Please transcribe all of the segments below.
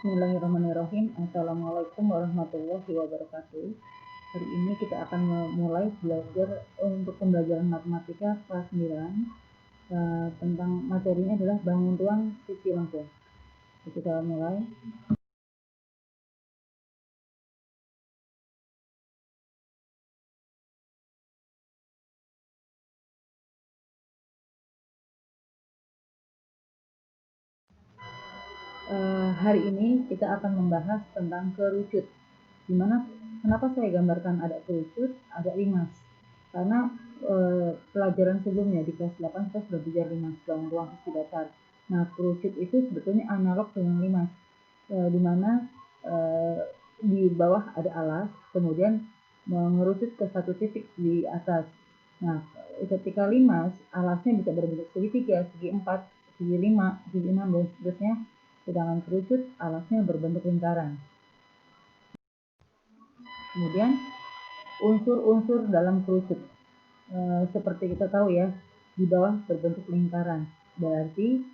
Bismillahirrahmanirrahim. Assalamualaikum warahmatullahi wabarakatuh. Hari ini kita akan mulai belajar untuk pembelajaran matematika kelas 9 tentang materinya adalah bangun ruang sisi lengkung. Kita mulai. Hari ini kita akan membahas tentang kerucut. Kenapa saya gambarkan ada kerucut, ada limas? Karena pelajaran sebelumnya di kelas 8 kita sudah belajar limas, bangun ruang sisi datar. Nah, kerucut itu sebetulnya analog dengan limas, di mana di bawah ada alas, kemudian mengerucut ke satu titik di atas. Nah, ketika limas, alasnya bisa berbentuk segitiga, segi 4, segi 5, segi 6, dan seterusnya. Sedangkan kerucut, alasnya berbentuk lingkaran. Kemudian, unsur-unsur dalam kerucut. Seperti kita tahu ya, di bawah berbentuk lingkaran. Berarti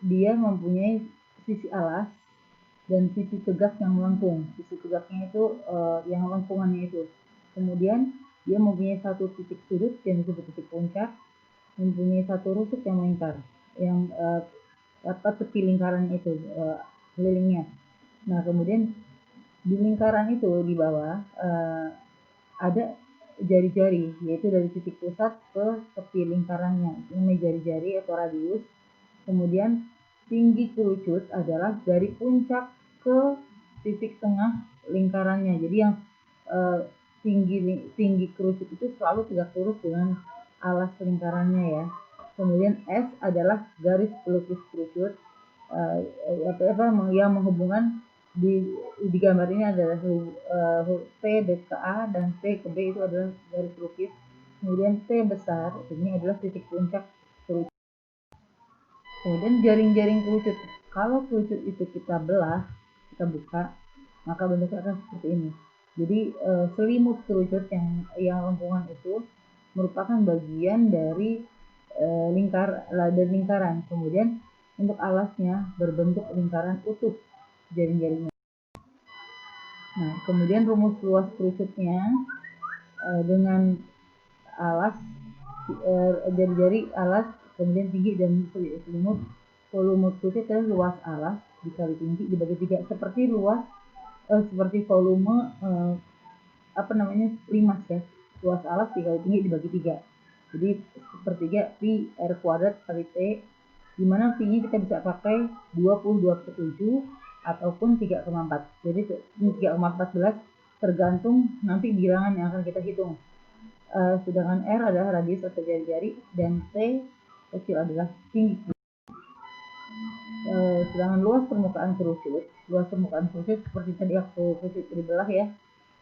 dia mempunyai sisi alas dan sisi tegak yang melengkung. Sisi tegaknya itu yang lengkungannya itu. Kemudian dia mempunyai satu titik sudut yang disebut titik puncak, mempunyai satu rusuk yang melingkar, yang tepi lingkaran itu kelilingnya. Nah, kemudian di lingkaran itu di bawah ada jari-jari, yaitu dari titik pusat ke tepi lingkarannya, ini jari-jari atau radius. Kemudian tinggi kerucut adalah dari puncak ke titik tengah lingkarannya. Jadi yang tinggi kerucut itu selalu tegak lurus dengan alas lingkarannya ya. Kemudian S adalah garis pelukis kerucut, yang menghubungkan di gambar ini adalah P ke A dan P ke B itu adalah garis pelukis. Kemudian T besar ini adalah titik puncak kerucut. Kemudian jaring-jaring kerucut. Kalau kerucut itu kita belah, kita buka, maka bentuknya akan seperti ini. Jadi selimut kerucut yang lengkungan itu merupakan bagian dari lingkaran. Kemudian untuk alasnya berbentuk lingkaran utuh jaring-jaringnya. Nah, kemudian rumus luas kerucutnya dengan alas jari-jari alas, kemudian tinggi dan selimut. Volume kerucut adalah luas alas dikali tinggi dibagi 3, seperti volume limas ya. Luas alas dikali tinggi dibagi 3. Jadi sepertiga pi r kuadrat kali t, di mana pi-nya kita bisa pakai 22/7 ataupun 3,4. Jadi 3,14 tergantung nanti bilangan yang akan kita hitung. Sedangkan R adalah radius atau jari-jari dan T kecil adalah tinggi. Sedangkan luas permukaan kerucut seperti tadi aku kerucut dibelah ya,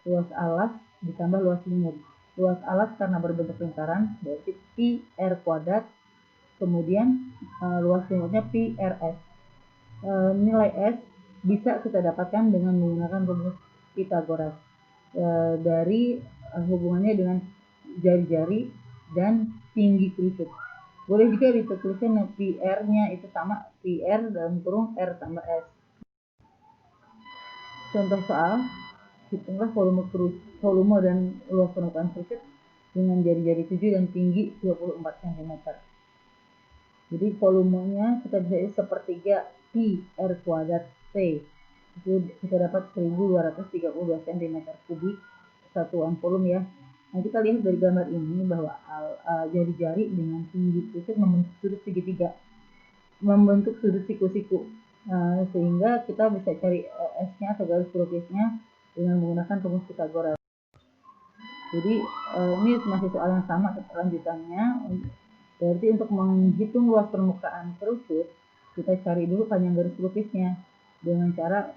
luas alas ditambah luas selimut. Luas alas karena berbentuk lingkaran berarti pi r kuadrat, kemudian luas selimutnya pi rs. Nilai S bisa kita dapatkan dengan menggunakan rumus Pythagoras dari hubungannya dengan jari-jari dan tinggi kerucut. Boleh juga dituliskan PR-nya itu sama PR dalam kurung R tambah S. Contoh soal, hitunglah volume dan luas permukaan kerucut dengan jari-jari 7 dan tinggi 24 cm. Jadi volumenya kita bisa sepertiga pi r kuadrat T. Itu kita dapat 1232 cm kubik satuan volume ya. Nah, kita lihat dari gambar ini bahwa jari-jari dengan tinggi kerucut membentuk sudut segitiga, membentuk sudut siku-siku, sehingga kita bisa cari S-nya atau garis pelukisnya dengan menggunakan rumus Pythagoras. Jadi ini masih soal yang sama lanjutannya. Berarti untuk menghitung luas permukaan kerucut, kita cari dulu panjang garis pelukisnya dengan cara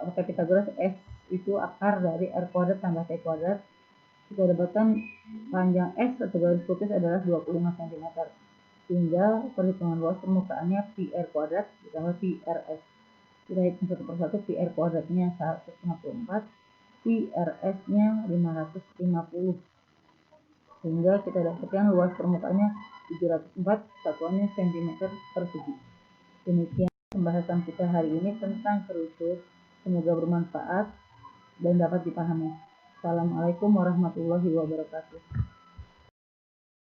pakai Pythagoras. S itu akar dari R kuadrat tambah T kuadrat. Kita dapatkan panjang S atau garis pelukis adalah 25 cm. Sehingga perhitungan luas permukaannya pi r kuadrat ditambah pi rs. Kita hitung satu persatu. Pi r kuadratnya 154, pi rs-nya 550. Sehingga kita dapatkan luas permukaannya 704, satuannya cm persegi. Demikian. pembahasan kita hari ini tentang kerucut. Semoga bermanfaat dan dapat dipahami. Assalamualaikum warahmatullahi wabarakatuh.